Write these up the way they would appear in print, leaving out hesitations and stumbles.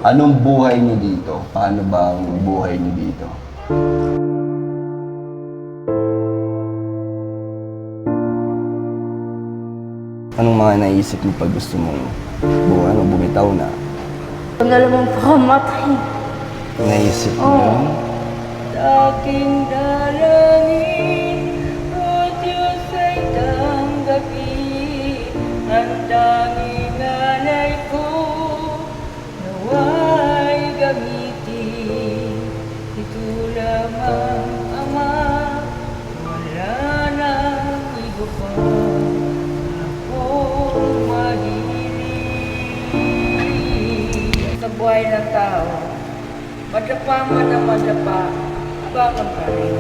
Anong buhay niyo dito? Paano ba ang buhay niyo dito? Anong mga naisip mo pag gusto mong bumitaw na? Tanggal mong pakamatay. Naisip mo yun? Sa aking dalangin, o Diyos ay tanggapin ang tanging alay ko, nawa'y gamitin. Ito lamang, Ama, wala nang iba pa akong mahiling. Sa buhay ng tao, madapa man ang madapa, bangon pa rin.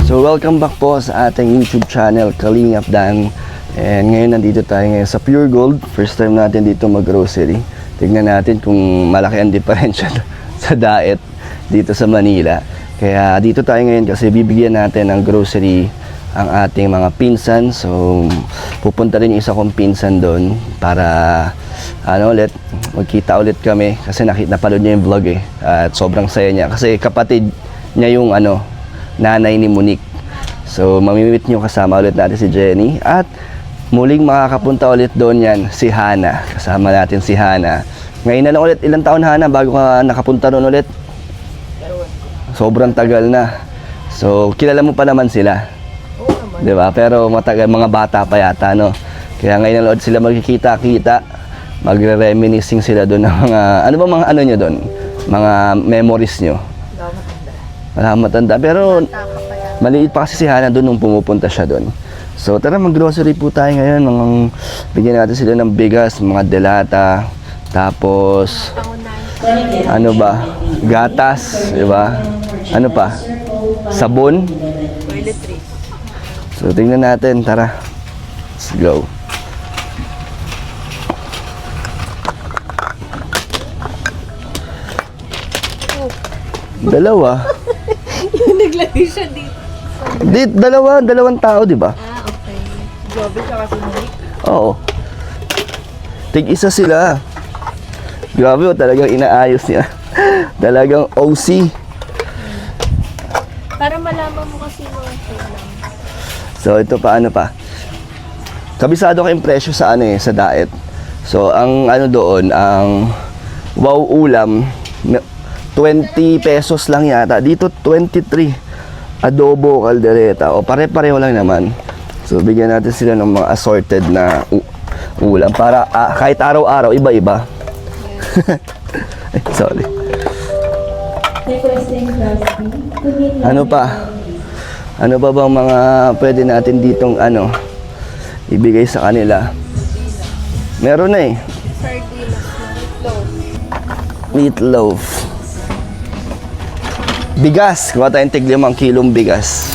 So welcome back po sa ating YouTube channel, Kalingap Dan. And ngayon nandito tayo ngayon sa Pure Gold. First time natin dito mag-grocery. Tignan natin kung malaki ang diferensya sa diet dito sa Manila. Kaya dito tayo ngayon kasi bibigyan natin ng grocery ang ating mga pinsan. So pupunta rin yung isa kong pinsan doon para magkita ulit kami kasi napanood niya yung vlog eh. At sobrang saya niya kasi kapatid niya yung nanay ni Monique. So mamimit niyo kasama ulit natin si Jenny at muling makakapunta ulit doon yan si Hana. Kasama natin si Hana. Ngayon na lang ulit, ilang taon Hana bago ka nakapunta doon ulit? Sobrang tagal na. So kilala mo pa naman sila. Oo naman. 'Di ba? Pero matagal, mga bata pa yata, no. Kaya ngayon na lang ulit sila magkikita-kita. Magre-reminiscing sila doon ng mga mga niyo doon? Mga memories niyo. Wala matanda. Pero maliit pa kasi si Hana doon nung pumupunta siya doon. So tara mag-grocery po tayo ngayon. Bigyan natin sila ng bigas, mga delata, tapos gatas, di ba? Ano pa? Sabon. Toiletries. So tingnan natin, tara. Let's go. Dalawa. Yung naglagay siya dito. Dalawang tao, di ba? Ah, okay. Joby siya kasi Monique. Oo. Tig-isa sila. Grabe, talagang inaayos niya. Talagang OC. Para malaman mo kasi yung lang. So ito paano pa? Kabisado kayong presyo sa sa diet. So ang doon, ang wow ulam 20 pesos lang yata. Dito 23. Adobo, caldereta. O pare-pareho lang naman. So bigyan natin sila ng mga assorted na ulam para kahit araw-araw iba-iba. Ay, sorry. Ano pa? Ano pa bang mga pwede natin ditong ibigay sa kanila? Meron na eh. Sardinas na Meatloaf. Bigas. Kuha tayong tig 5 kilong bigas.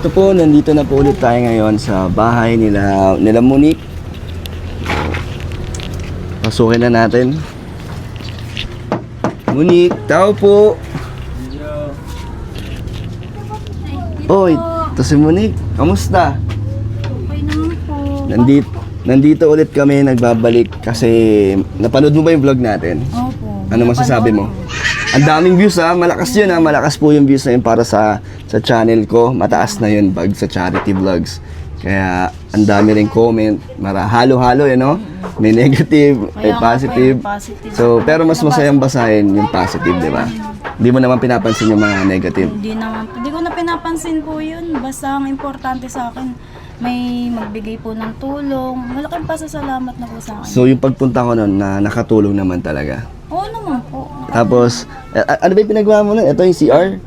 Ito po, nandito na po ulit tayo ngayon sa bahay nila Monique. Pasukin na natin. Monique, tao po. Oy, ito si Monique. Kamusta? Okay naman po. Nandito ulit kami nagbabalik kasi napanood mo ba yung vlog natin? Opo. Ano masasabi mo? Ang daming views malakas yun malakas po yung views na yun para sa channel ko. Mataas na yun pag sa charity vlogs. Kaya ang dami rin comment, halo-halo may negative, may positive. So pero mas masayang basahin yung positive, di ba? Hindi mo naman pinapansin yung mga negative. Hindi ko na pinapansin po yun. Basta ang importante sa akin, may magbigay po ng tulong. Malaking pasasalamat na po sa akin. So yung pagpunta ko nun na nakatulong naman talaga. Oo naman po. Tapos, ano ba yung pinagawa mo nun? Ito yung CR?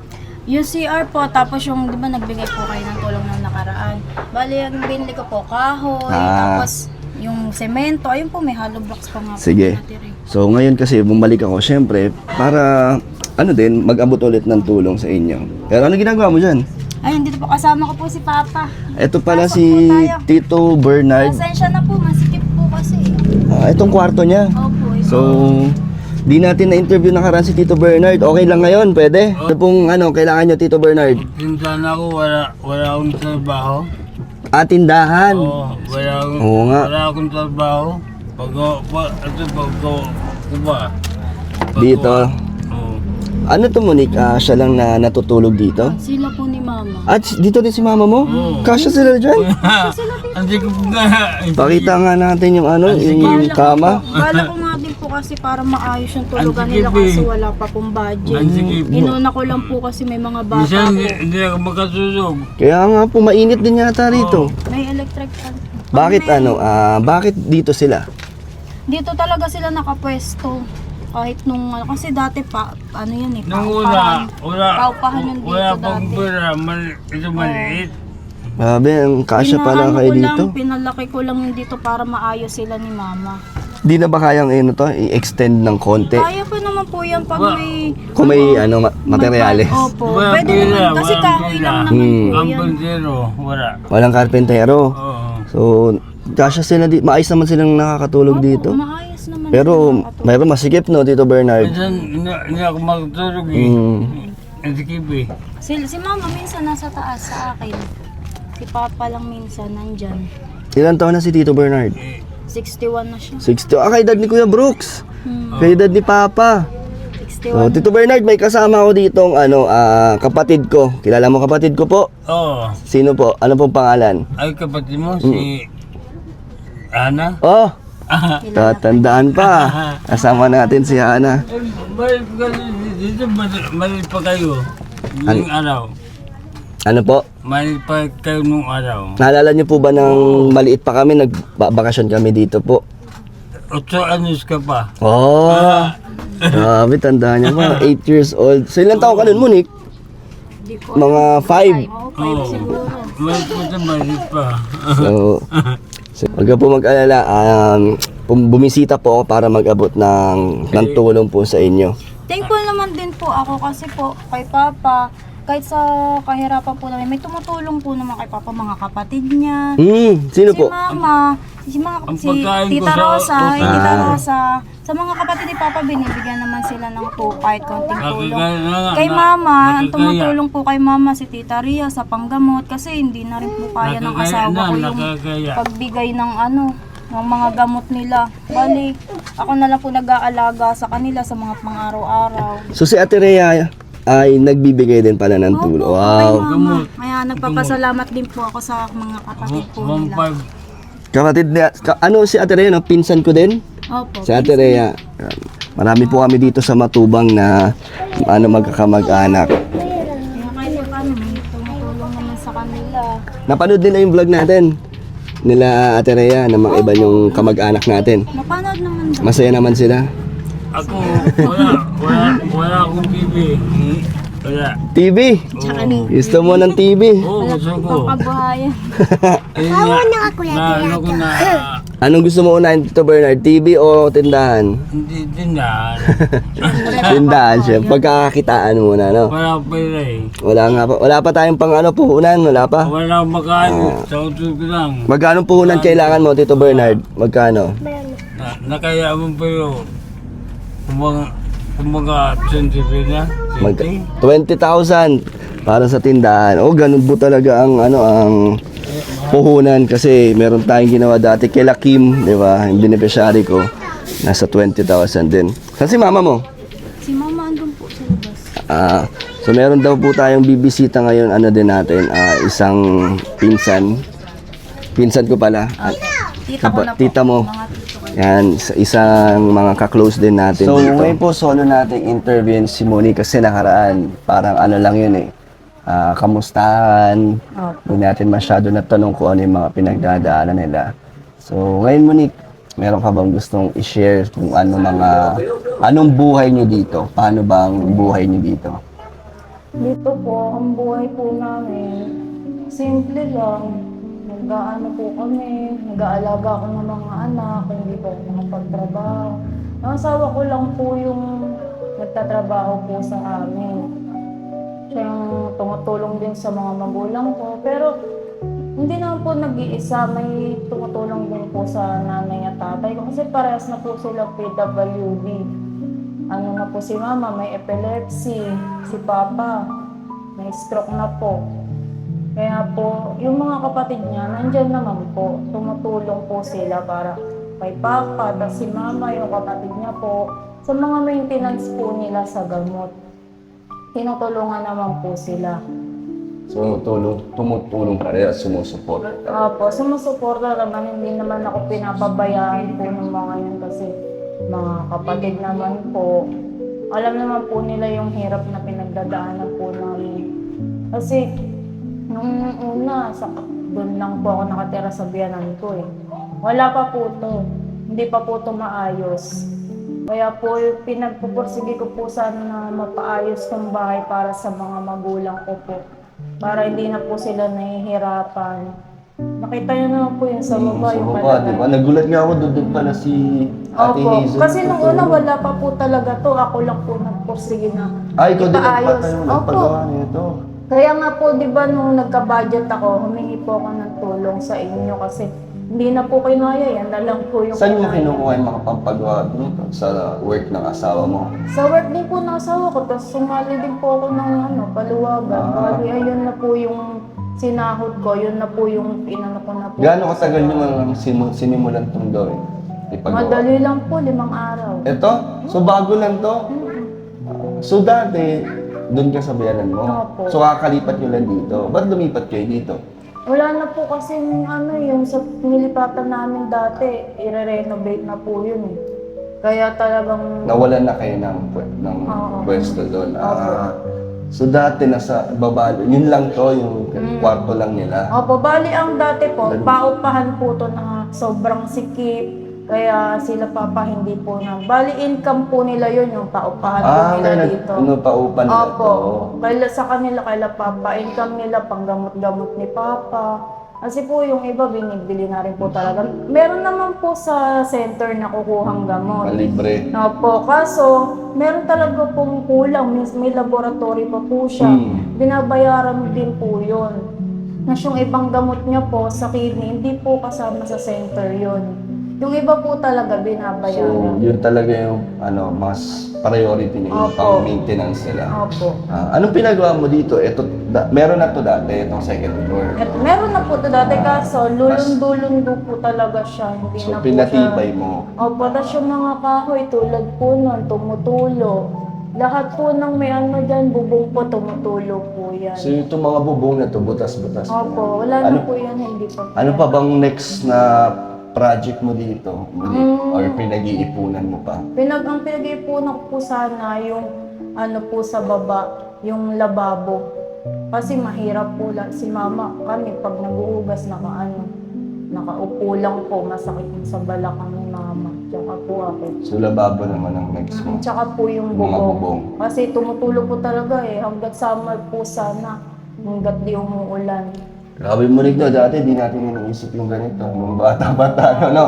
Yung CR po, tapos yung, di ba nagbigay po kayo ng tulong ng nakaraan. Bali, ang binili ko po, kahoy, Ah. tapos yung semento, ayun po, may hollow blocks pa nga po Sige. natira. So ngayon kasi bumalik ako syempre para ano din mag-abot ulit ng tulong sa inyo. Pero ano ginagawa mo dyan? Ayun, dito po kasama ko po si Papa. Ito pala Pasok si po tayo. Tito Bernard. Pasensya na po, masikip po kasi. Itong kwarto niya. Opo, So, di natin na-interview nakaraan si Tito Bernard. Okay lang ngayon, pwede? Ano pong kailangan nyo, Tito Bernard? Pinsan ako, wala akong trabaho. Tindahan. Oo nga. Wala akong trabaho. Pag Dito. Oo. Ano to, Monique? Siya lang na natutulog dito? sila po ni Mama. At dito din si mama mo? Kasya sila dyan? Hindi ko nga. Pakita nga natin yung yung kama. Bala ko nga din po kasi para maayos yung tulugan Ang nila sikip eh. kasi wala pa pong budget. Ang sikip po. Inuna ko lang po kasi may mga bata Minsan po. hindi ako makatulog. Kaya nga po, mainit din yata rito. May electric fan. Bakit bakit dito sila? Dito talaga sila nakapwesto. Kahit nung kasi dati pa, ano yan eh, Nung paupahan yung dito wala pang dati. pera, ito maliit. Grabe, ang kasya pala Pinaano kayo ko dito. Lang, pinalaki ko lang yung dito para maayos sila ni Mama. Di na ba kayang i-extend ng konti? Kaya pa naman po yan pag may... Kung may materyales. Opo, Wala pwede pera, naman. Kasi wala kahoy pera. lang naman po Ang yan. bandero, wala. Walang karpentero. Oo. So, kasya sila dito. Maayos naman silang nakakatulog Opo, dito. maayos naman. Pero, sila nakatulog. mayroon masikip no, Tito Bernard. Minsan hindi ako makatulog eh. Mm. Ang sikip eh. Si Mama minsan nasa taas sa akin. Si Papa lang minsan nandyan. Ilan taon na si Tito Bernard? 61 na siya. 60. Kay dad ni Kuya Brooks. Kay dad ni Papa. 61. So, Tito Bernard, may kasama ako ditong kapatid ko. Kilala mo kapatid ko po? Oo. Sino po? Ano pong pangalan? Ay kapatid mo, si Ana. Oh, tatandaan pa. Kasama natin si Hana. Balik ka dito, maliit pa kayo. Nung araw. Ano po? Maliit pa kayo nung araw. Naalala niyo po ba nang maliit pa kami, nagbakasyon kami dito po? 8 anos ka pa. Oh, grabe, tandaan niyo ba? 8 years old. So, ilang taon ka nun, Monique? Di ko Mga 5. Oo, 5 siguro. Maliit pa. So, wag ka po mag-alala. Bumisita po ako para mag-abot ng tulong po sa inyo. Thankful naman din po ako kasi po kay Papa, kahit sa kahirapan po namin, may tumutulong po naman kay Papa, mga kapatid niya. Sino Si po? Mama, Ang si pagkain ko Tita sa- Rosa, Ah. Tita Rosa. Sa mga kapatid ni Papa, binibigyan naman sila ng kahit konting tulong. Kay Mama, ang tumutulong po kay Mama si Tita Ria sa panggamot kasi hindi na rin po kaya ng asawa ko yung Nakakaya. pagbigay ng ng mga gamot nila. Bali, ako na lang po nag-aalaga sa kanila sa mga pang-araw-araw. So, si Ate Rhea ay nagbibigay din pala ng tulong. Opo, kay Wow. Mama. Kaya nagpapasalamat din po ako sa mga kapatid po nila. 1.5. Kapatid niya, si Ate Rhea, no? Pinsan ko din. Opo. Si Ate Rhea. Marami po kami dito sa Matubang na magkakamag-anak. Kaya kahit paano, may tumutulong naman sa kanila. Napanood nila yung vlog natin. Nila Ate Rhea, ng mga iba yung kamag-anak natin. Mapanood naman daw. Masaya naman sila. Ako, wala akong TV. Wala. TV. Tsaka ni Gusto mo ng TV? Oo, gusto ko. pangkabuhayan. Ano ko na, Anong gusto mo unahin, Tito Bernard? TV o tindahan? hindi din na. Tindahan siya. Pagkakakitaan muna, no? Wala pa rin. Wala nga pa. Wala pa tayong pang puhunan. Wala pa. Wala akong makain. Sa utol ko lang. Magkano puhunan kailangan mo, Tito Bernard? Magkano? Nakaya mo pa yun. Kumbaga 20 na. 20,000 para sa tindahan. Oh, ganun po talaga ang puhunan kasi meron tayong ginawa dati kay Kim, di ba? Yung beneficiary ko nasa 20,000 din. Saan si mama mo? Si Mama andun po sa labas. So meron daw po tayong bibisita ngayon, din natin, isang pinsan ko pala. Tita ko na po. Tita mo. Mga tito ko. Yan, isang mga ka-close din natin dito. So ngayon po solo nating interview si Monique kasi nakaraan. Parang lang yun eh. Kamustahan. Hindi natin masyado natanong kung ano yung mga pinagdadaanan nila. So ngayon Monique, meron ka bang gustong i-share kung anong buhay niyo dito? Paano bang buhay niyo dito? Dito po, ang buhay po namin, simple lang. nag-aano po kami, nag-aalaga ako ng mga anak, hindi pa rin nakapagtrabaho. Ang asawa ko lang po yung nagtatrabaho po sa amin. Siya yung tumutulong din sa mga magulang ko. Pero hindi naman po nag-iisa, may tumutulong din po sa nanay at tatay ko. Kasi parehas na po sila PWD. Ano na po si mama, may epilepsy, si papa, may stroke na po. Kaya po, yung mga kapatid niya, nandyan naman po, tumutulong po sila para kay papa, tapos si mama, yung kapatid niya po, sa mga maintenance po nila sa gamot. Tinutulungan naman po sila. So, tumutulong ka rin at sumusuport. Opo, sumusuporta naman, hindi naman ako pinapabayaan po ng mga yun kasi mga kapatid naman po. Alam naman po nila yung hirap na pinagdadaanan po namin. Kasi nung una, doon lang po ako nakatira sa biyanan ko eh. Wala pa po to. Hindi pa po to maayos. Kaya po pinagpupursige ko po sana na mapaayos tong bahay para sa mga magulang ko po. Para hindi na po sila nahihirapan. Nakita niyo naman po yun sa baba, yung di ba? Nagulat nga ako, doon pala si Ate Opo, Hazel. kasi nung una wala pa po talaga to. Ako lang po nagpursige na Ay, ikaw din ipaayos. nagpatayo, Opo. nagpagawa nito. Kaya nga po, di ba, nung nagka-budget ako, humingi po ako ng tulong sa inyo kasi hindi na po kinaya yan. Na lang po yung Saan mo kinaya. kinukuha yung mga pampagawa dito? Sa work ng asawa mo? Sa work din po ng asawa ko, tapos sumali din po ako ng paluwagan. Bali, ayun na po yung sinahod ko, yun na po yung inano ko na po. Gaano katagal nyo ang sinimulan itong gawin? Ipagawa? Madali lang po, 5 araw. Ito? So bago lang to? So dati, doon ka sa bayanan mo? Opo. So kakalipat nyo lang dito? Ba't lumipat kayo dito? Wala na po kasi yung sa nilipatan namin dati, i-renovate na po yun eh. Kaya talagang Nawalan na kayo ng Oo. pwesto doon. So dati nasa baba, yun lang to, yung kwarto lang nila. Opo, bali ang dati po, paupahan po to na sobrang sikip. Kaya sila papa hindi po na. Bali income po nila yun, yung paupahan po nila dito. Pinupaupan nila Opo, to. kaya sa kanila, kaya papa, income nila panggamot-gamot ni papa. Kasi po yung iba, binibili na rin po talaga. Meron naman po sa center na kukuhang gamot. Libre. Opo, kaso meron talaga pong kulang. May laboratory pa po siya. Binabayaran din po yun. Nas yung ibang gamot niya po sa kidney, hindi po kasama sa center yun. Yung iba po talaga So, binabayaran. yun talaga yung mas priority nila, yung Opo. pang-maintenance nila. Opo. Anong pinagawa mo dito? Meron na to dati, itong second floor. At meron na po ito dati kaso lulong-dulundo po talaga siya. Hindi So, na po pinatibay siya. mo. Opo, tapos yung mga kahoy tulad po nun, tumutulo. Lahat po ng may ano dyan, bubong po, tumutulo po yan. So, itong mga bubong na to, butas-butas. Opo, wala na po yan, hindi pa po. Ano pa bang next na project mo dito? Or pinag-iipunan mo pa? Ang pinag-iipunan ko po sana yung ano po sa baba, yung lababo. Kasi mahirap po lang si mama kami pag nag-uugas nakaupo lang po, masakit yung sa balakang ni mama. Tsaka po ako. So, lababo naman ang next mo. Tsaka po yung Mga bubong. bubong. Kasi tumutulo po talaga eh. Hanggat summer po sana. Hanggat di umuulan. Grabe mo rin dati di natin iniisip yung ganito. Nung bata-bata, no?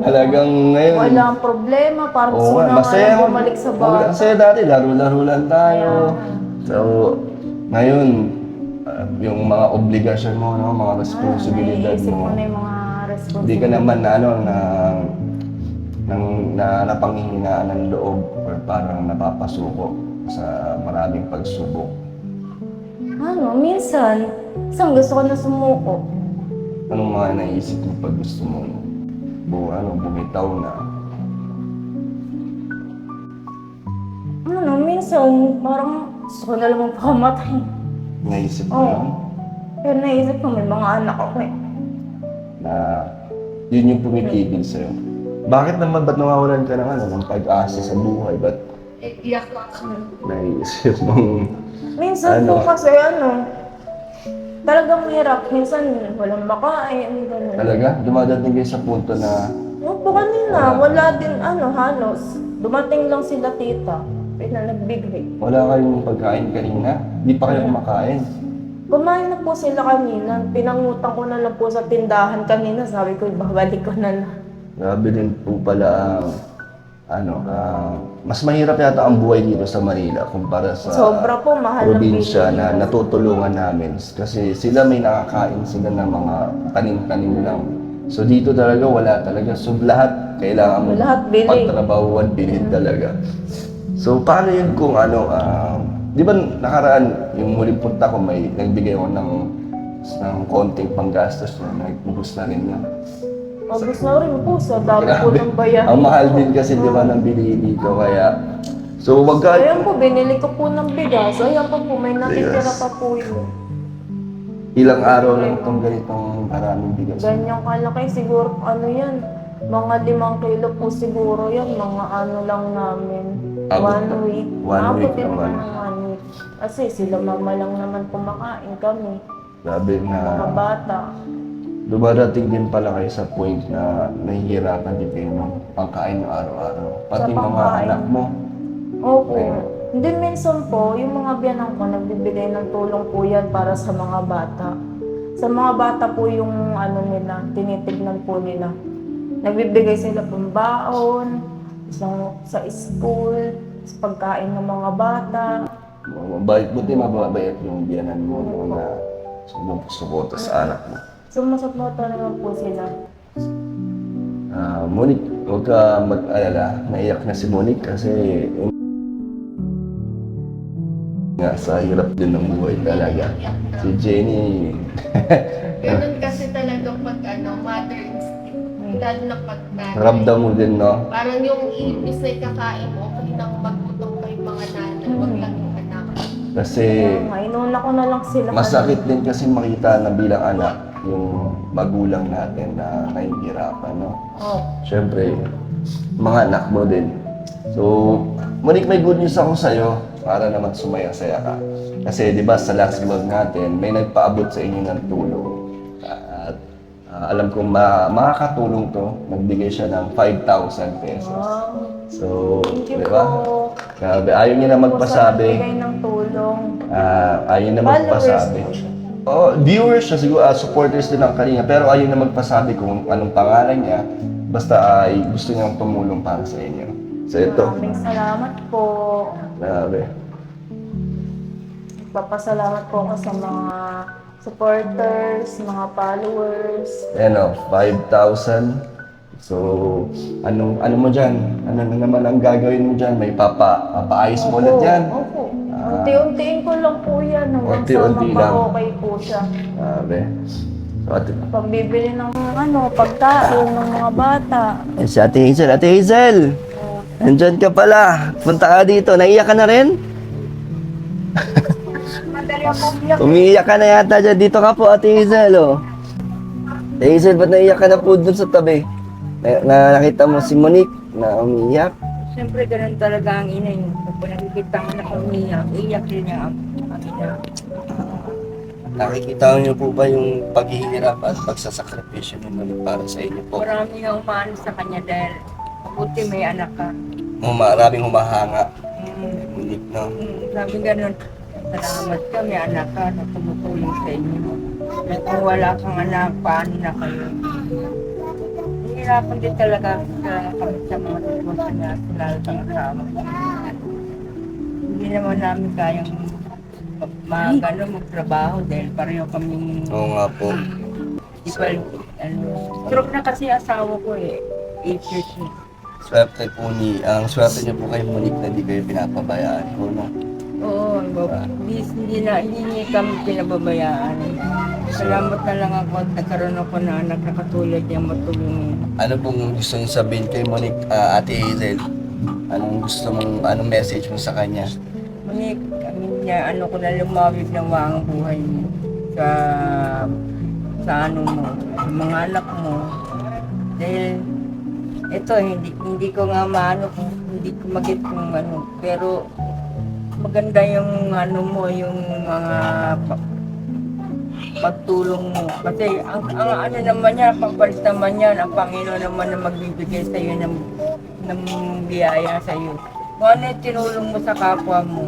Talagang ngayon. Walang problema. Parang gusto na nga bumalik sa bata. Masaya dati, laro-laro lang tayo. So, ngayon, yung mga obligasyon mo, no? Mga responsibilidad Naiisip mo. mo na yung mga responsibilidad. Hindi ka naman napanghihinaan ng loob or parang napapasuko sa maraming pagsubok. Minsan gusto ko na sumuko. Anong mga naisip mo pag gusto mo bumitaw na? Minsan parang gusto ko na lang pakamatay. Naisip mo Oo. lang Pero naisip ko may mga anak ako eh. na yun yung pumitigil sa'yo. Bakit naman, ba't nawawalan ka ng pag-asa sa buhay? Ba't Iyak ako. naisip mong Minsan po kasi talagang mahirap. Minsan walang makain, gano'n. talaga dumadating kayo sa punto na Opo, kanina, wala din halos. Dumating lang sila tita. Nagbigay. wala kayong pagkain kanina? Hindi pa kayo kumakain? Kumain na po sila kanina. Pinangutang ko na lang po sa tindahan kanina. Sabi ko, babalik ko na lang. Grabe din po pala ang mas mahirap yata ang buhay dito sa Manila kumpara sa Sobra po, mahal ng probinsya bilihin. na natutulungan namin. Kasi sila may nakakain sila ng mga tanim-tanim lang. So dito talaga wala talaga. So lahat kailangan mo Lahat bili. pagtrabahuan, bilhin talaga. So paano yun kung di ba nakaraan yung muling punta ko may nagbigay ako ng konting panggastos na nagpubos na rin yan. Obvious na rin po, sa dami po ng bayan. Ang mahal din kasi di ba ng bilihin dito kaya so wag ka Ayan po, binili ko po ng bigas. Ayan po, may natitira Bigas. pa po yun. ilang araw lang itong ganitong karaming bigas. Ganyang kalaki, siguro ano yan. Mga 5 kilo po siguro yan. Mga ano lang namin. Abot 1 na. week. 1 week din naman. naman ng 1 week. Kasi sila mama lang naman kumakain kami. Sabi Mga na bata. dumadating din pala kayo sa point na nahihirapan din kayo ng pangkain ng araw-araw. Pati Sa mga pangkain. anak mo. Opo. Ayun. Hindi minsan po, yung mga biyanang ko, nagbibigay ng tulong po yan para sa mga bata. Sa mga bata po yung ano nila, tinitignan po nila. Nagbibigay sila pang baon, sa school, sa pagkain ng mga bata. Buti mababait yung biyanan mo na sumusuporta sa anak mo. Sumusuporta naman po sila. Monique, huwag ka mag-alala. Naiyak na si Monique kasi nga sa hirap din ng buhay talaga. Si Jenny, Ganun kasi talaga pag mother instinct. Lalo na pag nanay. ramdam mo din, no? Parang yung ibis na ikakain mo, okay nang magutong kayo mga nanay, wag lang yung anak. Kasi Kaya inuna ko na lang sila. masakit din kasi makita na bilang anak yung magulang natin na nahihirapan, no? Oh, Siyempre, mga anak mo din. So, Monique, may good news ako sa'yo para naman sumaya-saya ka. Kasi, di ba, sa last vlog natin, may nagpaabot sa inyo ng tulong. At alam kong makakatulong to. Nagbigay siya ng 5,000 pesos. wow. So, Thank you di ba? po. Grabe, ayaw niya na magpasabi. Bigay ng tulong. Ayaw na Followers magpasabi. po siya. Oh, viewers siya siguro, supporters din ng Kalinga. Pero ayaw na magpasabi kung anong pangalan niya. Basta ay gusto niyang tumulong para sa inyo. So ito, Maraming salamat po. grabe. Papasalamat po ako sa mga supporters, mga followers. Ayan o, 5,000. So, ano mo dyan? Ano na naman ang gagawin mo dyan? May papaayos mo ulit yan. Opo. Unti-untiin ko lang po yan hanggang sa Unti-unti lang. mapa-okay po siya. Grabe. So, Pambibili ng pagkain ng mga bata. si Ate Hazel. Ate Hazel! Nandyan ka pala. Punta ka dito. Naiyak ka na rin? Madali ako umiyak. Umiiyak ka na yata dyan. Dito ka po, Ate Hazel. Oh. Ate Hazel, ba't naiyak ka na po dun sa tabi? Nakita mo si Monique na umiiyak. Siyempre, ganun talaga ang ina yun. Kung nakikita mo na umiyak, iyak din niya ang ina. Nakikita niyo po ba yung paghihirap at pagsasakripisyo ni Monique para sa inyo po? Marami na umaano sa kanya dahil mabuti may anak ka. Maraming humahanga Mm, kay Monique, no? sabi ganun, salamat ka, may anak ka na tumutulong sa inyo. At kung wala kang anak, paano na kayo? Hihirapan din talaga kami sa mga sitwasyon na lalo pang asawa. Hindi naman namin kayang magtrabaho dahil pareho kaming Oo nga po. stroke na kasi asawa ko eh. 8 years na. Ang swerte niyo po kay Monique na di kayo pinapabayaan po, no? Oo, hindi niya kami pinababayaan. Salamat na lang ako at nagkaroon ako na anak na katulad niya matulungin. Ano pong gusto niyo sabihin kay Monique, Ate Hazel? Anong message mo sa kanya? Monique, ano ko na lumawig ng waang buhay mo sa ano mo, sa mga anak mo. Dahil ito, hindi ko nga maano, hindi ko magit kung ano, pero maganda yung ano mo, yung mga pagtulong mo. Kasi ang ano naman niya, pagpalit naman yan, ang Panginoon naman na magbibigay sa iyo ng biyaya sa iyo. Kung ano yung tinulong mo sa kapwa mo,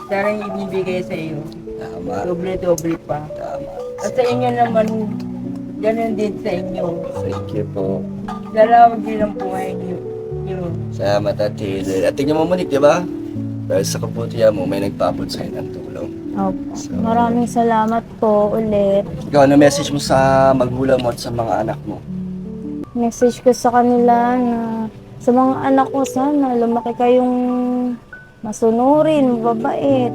siya rin ibibigay sa iyo. Tama. Doble-doble pa. Tama. At sa inyo naman, ganun din sa inyo. Thank you po. Dalawag din ang buhay niyo. Yun. Salamat at Hazel. At tingnan mo Monique, di ba? Dahil sa kabutihan mo, may nagpapod sa'yo ng tulong. Opo. Maraming salamat po ulit. Ikaw, ano message mo sa magulang mo at sa mga anak mo? Message ko sa kanila na sa mga anak ko sana lumaki kayong masunurin, mababait,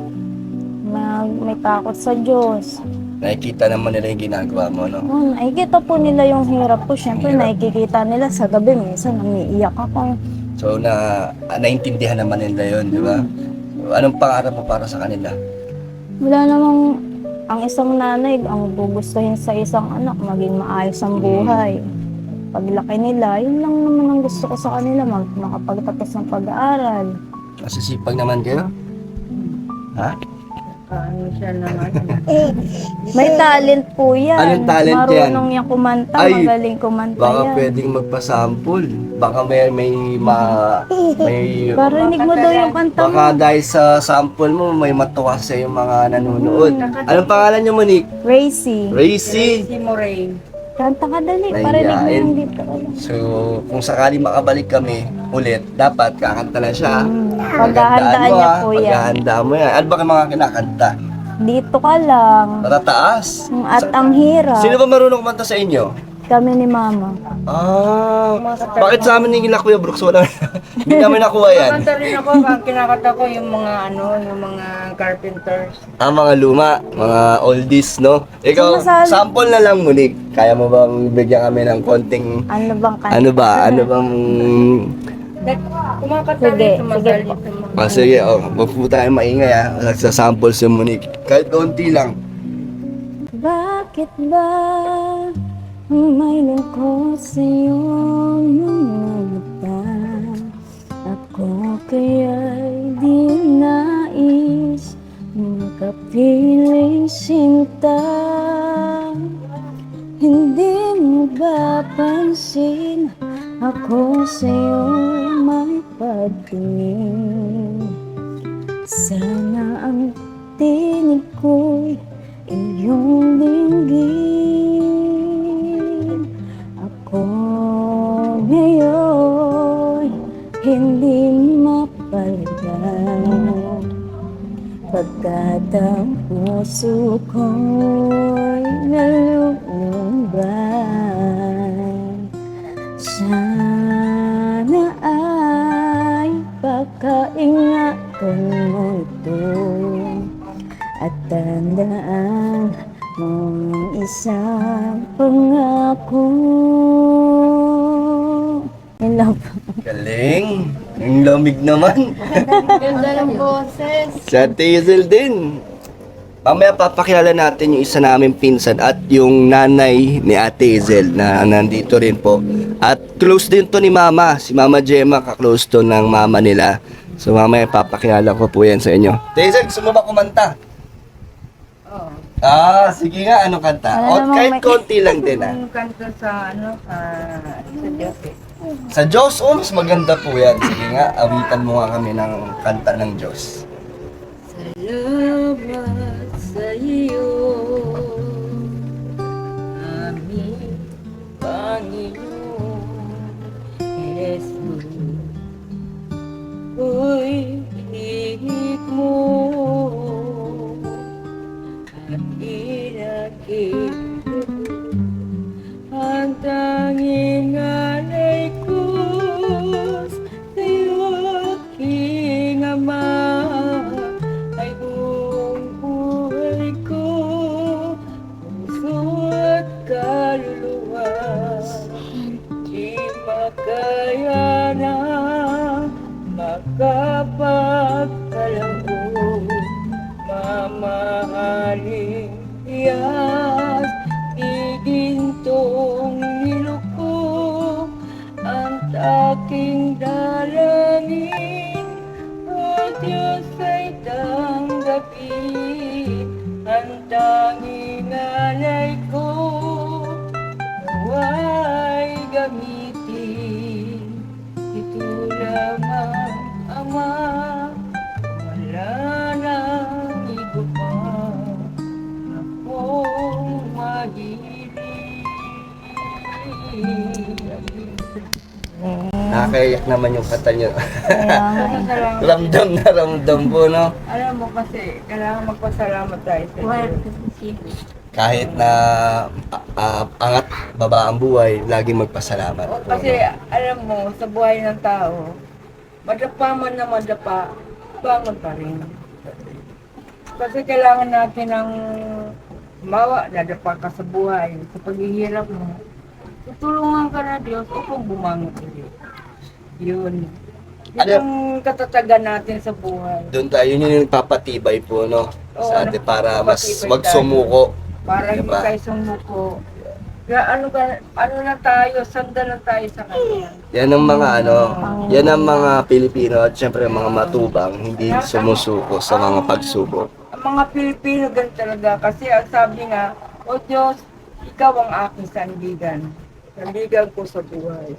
may takot sa Diyos. Nakikita naman nila yung ginagawa mo, no? Oh, nakikita po nila yung hirap ko. Siyempre, nakikita nila sa gabi. Minsan, namiiyak ako. So, naintindihan naman nila yun, di ba? So, anong pangarap mo para sa kanila? Wala namang, ang isang nanay, ang gugustuhin sa isang anak, maging maayos ang buhay. Paglaki nila, yun lang naman ang gusto ko sa kanila, makapagtapos ng pag-aaral. Masisipag naman kayo? Ha? Ano siya naman. May talent po yan. Anong talent yan? Marunong yan kumanta, Ay, magaling kumanta Baka yan. pwedeng magpasample. Baka may Parinig mo daw yung kanta mo. baka dahil sa sample mo, may matuwa sa yung mga nanonood. Anong pangalan niyo, Monique? Racy. Racy. Si Moray. Kanta ka dali, Nahiyain. parinig mo yung dito. So, kung sakali makabalik kami ulit, dapat kakanta na siya. Paghahandaan niya po yan. Paghahanda mo yan. Ano ba yung mga kinakanta? Dito ka lang. Matataas. At ang hirap. Sino ba marunong kumanta sa inyo? Kami ni Mama. Bakit sa amin yung Kuya Brooks wala? Hindi namin nakuha yan. Kanta rin ako, ang kinakanta ko yung mga yung mga carpenters. Mga luma, mga oldies, no? Ikaw, Sumasali. sample na lang, Monique. Kaya mo bang bigyan kami ng konting, Ano bang kanta? ano bang... Kumakanta Sige, rin, sumasali sige sa mga... Sige, wag po tayo maingay, ha? Nagsasample si Monique. Kahit konti lang. Bakit ba ang may lungkot sa iyong mga mata? Ako kaya'y di nais makapiling sinta. Hindi mo ba pansin ako sa'yo'y may pagtingin? Sana ang tinig ko'y iyong dinggin. Ako ngayon hindi mapalagay, pagkat ang puso ko'y nalulumbay. Sana ay pagkaingatan mo ito at tandaan mong isang pangako. In love. Galing. Ang lamig naman. Ganda ng boses. Sa Hazel din. Mamaya papakilala natin yung isa naming pinsan at yung nanay ni Ate Hazel na nandito rin po. At close din to ni Mama. Si Mama Gemma, ka-close to ng mama nila. So mamaya papakilala ko po yan sa inyo. Ate Hazel, gusto mo ba kumanta? Oo. Sige nga, anong kanta? Ano O namang kahit may- konti lang din ah. Yung kanta sa sa Diyos eh. Sa Diyos, mas maganda po yan. Sige nga, awitan mo nga kami ng kanta ng Diyos. Salamat sa iyo, aming Panginoon Jesus. Ko'y hihig mo at inakit ang tanging alay ko sa'yo, aking Ama. Ay buong buhay ko, puso at kaluluwa, di makaya na makapagkalangkot, mamahalin iyas, igintong niloko, ang taking dalangin. O Diyos ay tanggapin ang tanging alay ko, nawa'y gamitin. Ito lamang, Ama, Nakakaiyak naman yung kata nyo. Salamat. Ramdam na ramdam po, no? Alam mo kasi, kailangan magpasalamat tayo sa Diyos. Kahit na angat baba ang buhay, laging magpasalamat po. Kasi alam mo, sa buhay ng tao, madapa man na madapa, bangon pa rin. Kasi kailangan natin ng mawa, nadapa ka sa buhay, sa paghihirap mo. Tutulungan ka na Diyos upang bumangon ulit. Yun. Yun Ano- ang katatagan natin sa buhay. Doon tayo, yun yung nagpapatibay po, no? Oo, Sa atin para mas nagpapatibay wag tayo. sumuko. Para hindi Diba? tayo sumuko. Kaya ano na tayo, sanda na tayo sa Kanya. Yan ang mga yan ang mga Pilipino at syempre ang mga matubang, hindi sumusuko sa mga pagsubok. Ang mga Pilipino ganun talaga kasi ang sabi nga, O Diyos, ikaw ang aking sandigan. Sandigan ko sa buhay.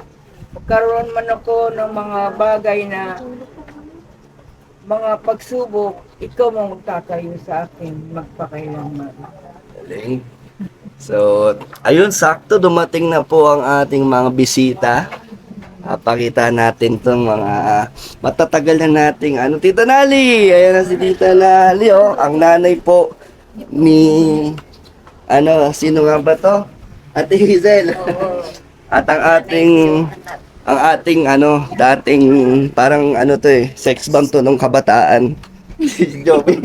Magkaroon man ako ng mga bagay na mga pagsubok, ikaw ang magtatayo sa akin magpakailanman. Galing. So, ayun, sakto dumating na po ang ating mga bisita. Pakita natin tong mga matatagal na nating Tita Nali. Ayan na si Tita Nali, oh. Ang nanay po ni sino nga ba to? Ate Hazel. At ang ating dating parang sex bomb to nung kabataan. Si Joby.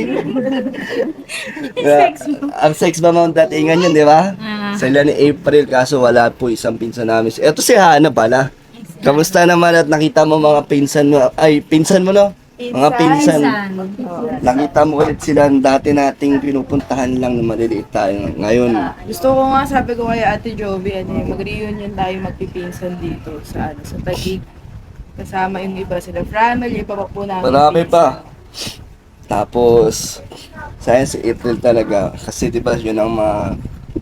Ang sex bomb ang datingan yun, di ba? Sila ni April, kaso wala po isang pinsan namin. Ito si Hana pala. Kamusta naman at nakita mo mga pinsan mo? Ay, pinsan mo, no? Mga pinsan. Nakita mo ulit sila dati nating pinupuntahan lang na maliliit tayo. Ngayon, Gusto ko nga, sabi ko kay Ate Joby, mag-reunion tayo magpipinsan dito sa Taguig. Kasama yung iba sila family, iba pa po namin. marami pa. Tapos, sayang si April talaga. Kasi di ba yun ang mga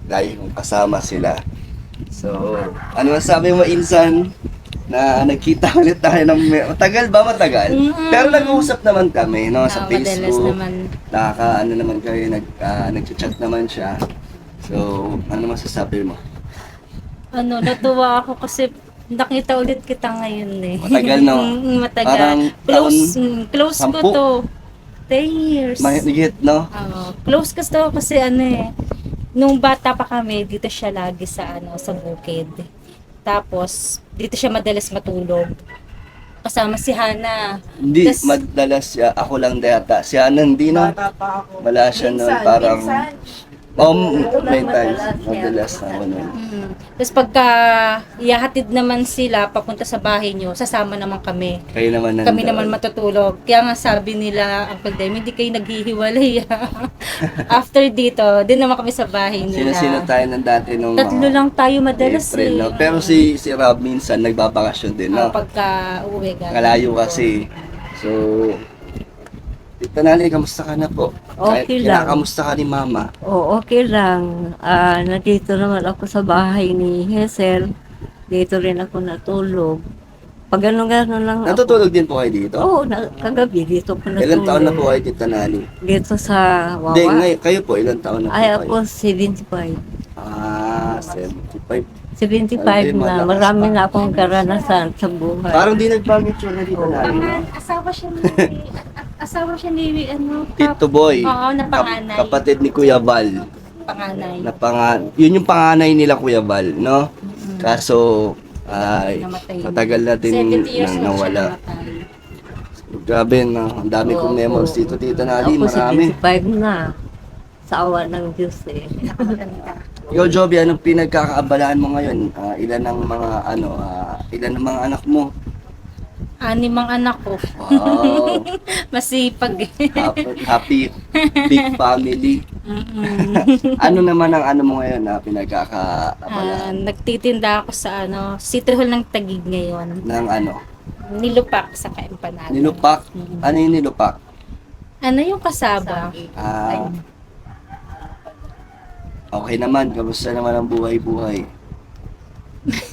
lagi kong kasama sila. So, ano masabi mo, Insan? Na nagkita ulit tayo ng matagal ba? Matagal? Pero nag-uusap naman kami, no? Sa Facebook. Naman naman kayo, nag-chat naman siya. So, ano masasabi mo? Natuwa ako kasi nakita ulit kita ngayon eh. Matagal, no? Matagal. Parang Close ko 10. to. 10 years. Mahigit, no? Close ko to kasi nung bata pa kami, dito siya lagi sa sa bukid. Tapos, dito siya madalas matulog. Kasama si Hana. Hindi, Tas- madalas siya. Ako lang data. Si Ana, hindi na. Bata pa ako. Wala siya nun, Minsan, parang... minsan. May times. Madalas na ako nun. Tapos pagka ihahatid naman sila papunta sa bahay nyo, sasama naman kami. Kayo naman nandun. Kami naman matutulog. Kaya nga sabi nila, Uncle Dem, hindi kayo naghihiwalay. After dito, din naman kami sa bahay nila. Sino-sino tayo ng dati nung Tatlo lang tayo madalas April, eh. no? Pero si Rob minsan nagbabakasyon din, no? Pagka uwi ka. Kalayo kasi. So, Tita Nali, kamusta ka na po? Okay lang. Kamusta ka ni Mama? Oo, okay lang. Nandito naman ako sa bahay ni Hazel. Dito rin ako natulog. Pag gano'n lang ako. Natutulog din po kayo dito? Oo, kagabi dito ko natulog. Ilan taon na po kayo, Tita Nali? Dito sa Hindi, Wawa. ngayon, kayo po, ilan taon na po Ay, kayo? ako 75. 75. 75 Ay, na. malakas Marami pa. na akong karanasan sa buhay. Parang di nagbago yung tsura ni Tita Nali. Asawa siya ni Tito Boy. Oo, na panganay. Kapatid ni Kuya Val. panganay. Yun yung panganay nila, Kuya Val, no? Kaso, ay, Namatay. matagal na din 70 years old siya nawala. namatay. Grabe, no? Ang dami kong memories dito, Tita Nali. Ako Marami. 75 na. Sa awa ng Diyos eh. Ikaw, Joby, anong pinagkakaabalahan mo ngayon? Ilan ang mga anak mo? 6 ang anak ko. Wow. Masipag eh. Happy big family. Ano naman ang mo ngayon na pinagkakaabalahan? Nagtitinda ako sa City Hall ng Taguig ngayon. Ng Nilupak sa empanada. nilupak? Ano yung nilupak? Ano yung kasaba? Okay naman, kamusta naman ang buhay-buhay?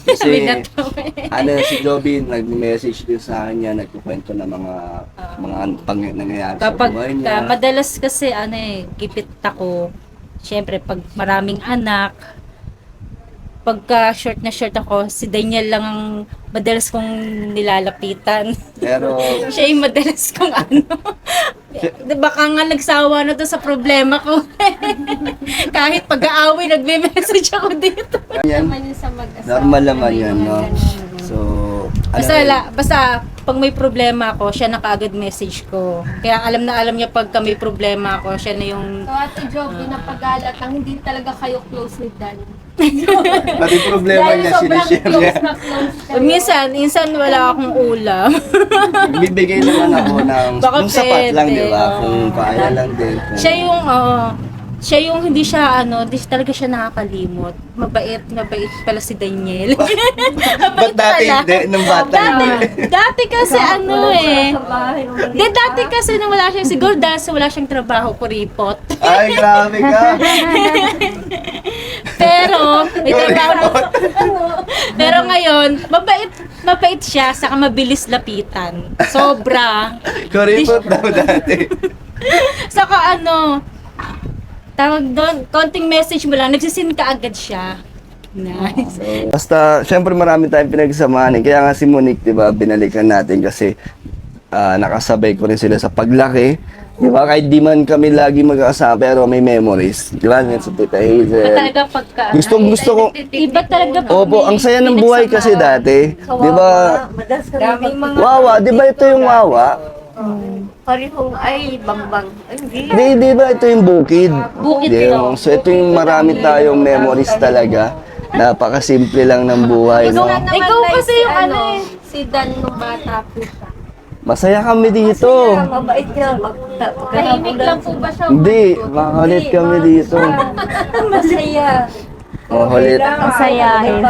Kasi, si Joby, nag-message din sa akin niya, nagkukwento ng mga nangyayari sa Kapag buhay niya. madalas kasi gipit ako. Siyempre pag maraming anak, pagka short na short ako, si Daniel lang ang madalas kong nilalapitan. Pero, Siya yung madalas kong baka nga nagsawa na to sa problema ko. Kahit pag-aaway, nagme-message ako dito. yan, Naman yun sa mag-asawa. normal naman yan, no? So, Basta pag may problema ako, siya na kaagad message ko. Kaya alam na alam niya pagka may problema ako, siya na yung... So, Ate Joby, napagalat ang hindi talaga kayo close with Daddy. pati problema niya, sinishare niya. na close kayo. Minsan wala akong ulam. Bibigay naman ako ng Baka kung sapat lang, pwede, di ba? oo. Kung kaya lang din. Kung- Siya yung hindi siya hindi talaga siya nakakalimot. Mabait pala si Daniel. Ba't dati hindi? Nung bata hindi? Dati kasi dati kasi nung wala siya, siguro dahil wala siyang trabaho, kuripot. Ay, grabe ka. Pero, may trabaho na. Pero ngayon, mabait siya, saka mabilis lapitan. Sobra. Kuripot daw dati. Saka tawag doon, konting message mo lang, nagsisin ka agad siya. Nice. Basta, syempre marami tayong pinagsamahan. Kaya nga si Monique, di ba, binalikan natin kasi nakasabay ko rin sila sa paglaki. Di ba, kahit di man kami lagi magkakasama, pero may memories. Di ba, sa Tita Hazel. Talaga pagka... Gusto ko. Iba talaga pag Opo, ang saya ng buhay kasi dati. Di ba, Madalas ka Daming mga... wawa, di ba ito yung wawa? parehong ay bangbang. Ay, hindi. Di ba ito yung bukid? Bukid Di, lang. so ito yung marami tayong memories talaga. Napakasimple lang ng buhay, no? Ikaw kasi yung Si Dan nung bata po siya. Masaya kami dito. Mabait ka. Tahimik lang po ba siya? Hindi, makulit kami dito. Masaya. Makulit. Masayahin.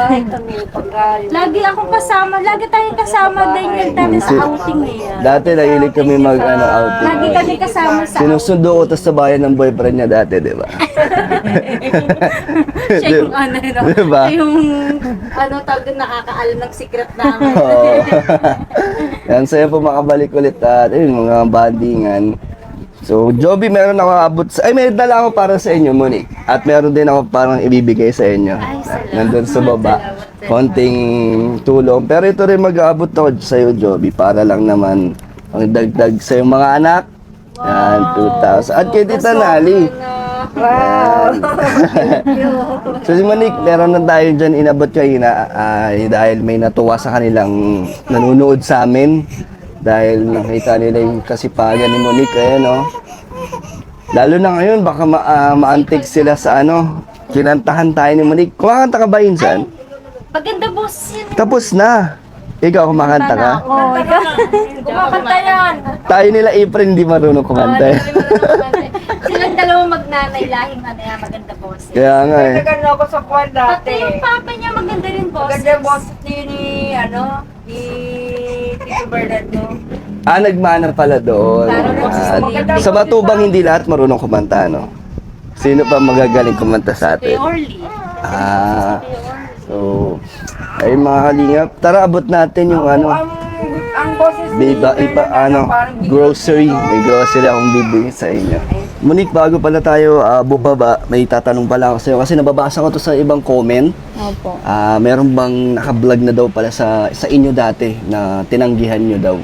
Lagi akong kasama. Lagi tayong kasama. Daniel dati sa outing niya. Dati nahilig kami outing. Lagi kami kasama sa Sinusundo ko tas sa bayan ng boyfriend niya dati, di ba? siya yung Diba? siya yung tawag doon, nakakaalam ng secret namin. Oo. Yan, saya po makabalik ulit at mga bandingan. So, Joby, meron ako abot sa... Ay, may dala ako para sa inyo, Monique. At meron din ako parang ibibigay sa inyo. Nandun sa baba. Konting tulong. Pero ito rin mag-aabot ako sa iyo, Joby. Para lang naman ang dagdag sa iyong mga anak. Yan, 2,000. At kay Tita Nali. Wow! So si Monique, meron na tayo dyan inabot kayo dahil may natuwa sa kanilang nanonood sa amin. Dahil nakita nila yung kasipagan ni Monique, ayan o. Lalo na ngayon, baka maantig sila sa kinantahan tayo ni Monique. Kumakanta ka ba insan? Maganda boss yun. Tapos na. Ikaw, kumakanta ka? Oh, Kumakanta yan. Tayo nila April, hindi marunong kumanta. Silang dalawang magnanay lahing maganda boss. Kaya nga eh. Nagano ako sa kwan Pati dati. yung papa niya maganda rin boss. Maganda yung boses ni Tito Bernardo. Nagmana pala doon. Sa Matubang, hindi lahat marunong kumanta, no? Sino pa magagaling kumanta sa atin? Orly. So, ay mga kalingap, tara abot natin yung Ang boses ni grocery. May grocery akong bibigyan sa inyo. Monique, bago pala tayo bubaba, may tatanong pala ako sa'yo kasi nababasa ko to sa ibang comment. Opo. Meron bang naka-vlog na daw pala sa inyo dati na tinanggihan nyo daw?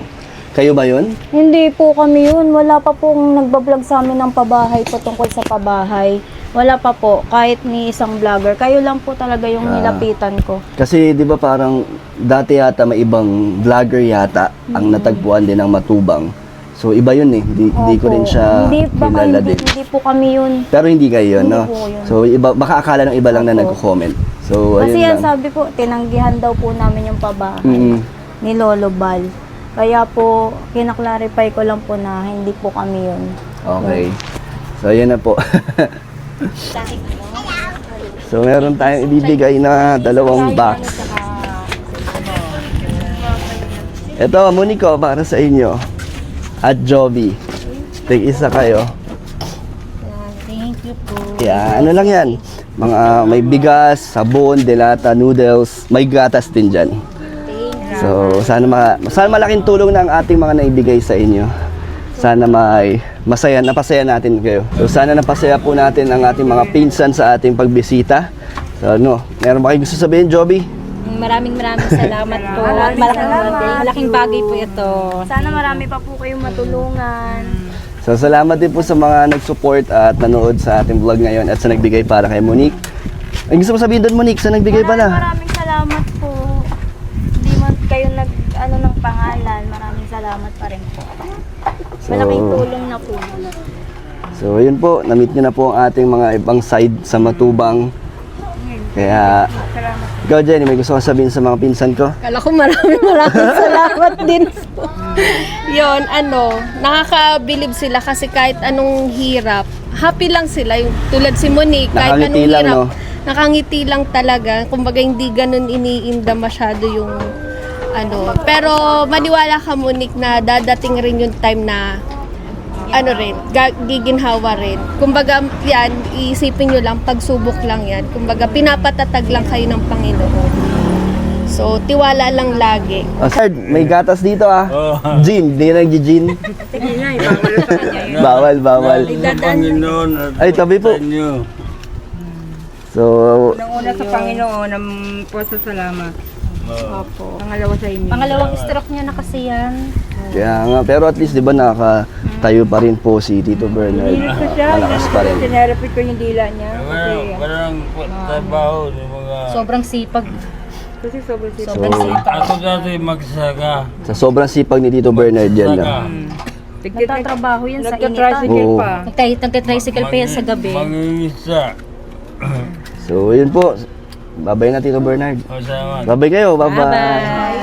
Kayo ba yun? Hindi po kami yun. Wala pa pong nagbablog sa amin ng pabahay patungkol sa pabahay. Wala pa po. Kahit ni isang vlogger. Kayo lang po talaga yung nilapitan ko. Kasi 'di ba parang dati yata may ibang vlogger yata ang natagpuan din ng Matubang. So iba yun eh. Hindi ko rin siya kilala din. Hindi po kami yun. Pero hindi kayo, Hindi no? po yun. So iba, baka akala ng iba lang na nagko-comment. So Kasi ayun yan lang. sabi po, tinanggihan daw po namin yung pabahay Mm. ni Lolo Bal. Kaya po, kinaklarify ko lang po na hindi po kami yun. Okay. So ayan na po. So meron tayong ibibigay na dalawang box. Ito, Monico, para sa inyo. At Joby. Tig-isa kayo. Thank you po. Yeah, ano lang yan. Mga may bigas, sabon, delata, noodles, may gatas din dyan. So, sana malaking tulong na ang ating mga naibigay sa inyo. Sana napasaya natin kayo. So, sana napasaya po natin ang ating mga pinsan sa ating pagbisita. So ano, meron ba kayo gusto sabihin, Joby? Maraming salamat po. At malaking bagay po ito. Sana marami pa po kayong matulungan. So salamat din po sa mga nag-support at nanood sa ating vlog ngayon at sa nagbigay para kay Monique. Ang gusto mo sabihin doon, Monique, sa nagbigay pala? Maraming salamat po. Hindi man kayo ng pangalan. Maraming salamat pa rin po. Malaking tulong na po. So yun po, na-meet nyo na po ang ating mga ibang side sa Matubang. Kaya, ikaw Jenny, may gusto ka sabihin sa mga pinsan ko? Kala ko maraming salamat din po. Yun, nakakabilib sila kasi kahit anong hirap, happy lang sila. Yung, tulad si Monique, kahit Nakangiti anong lang, hirap, no? nakangiti lang talaga. Kumbaga hindi ganun iniinda masyado yung Pero maniwala ka, Monique, na dadating rin yung time na giginhawa rin. Kumbaga, yan, iisipin nyo lang, pagsubok lang yan. Kumbaga, pinapatatag lang kayo ng Panginoon. So, tiwala lang lagi. Oh, sir, may gatas dito ah. Gin, di na nag-gin. Bawal. Sa Panginoon at Ay, tabi po. sa inyo. So, Unang-una sa Panginoon, ang salamat. Opo. Pangalawa sa inyo. Pangalawang stroke niya na kasi yan. kaya nga, pero at least di ba nakatayo pa rin po si Tito Bernard. Malakas pa rin. Sinerapit ko yung dila niya. Walang trabaho ng mga... Sobrang sipag. Kasi sobrang sipag. Sobrang sipag. Ako dati magsaka. Sa sobrang sipag ni Tito Bernard yan Saka. lang. Nagtatrabaho yan sa initan. Nagtatricycle Oo. pa. Nagtatricycle pa yan sa gabi. Mangingisa. So, yun po. Babay na Tito Bernard. O, salamat. Babay kayo, bye-bye.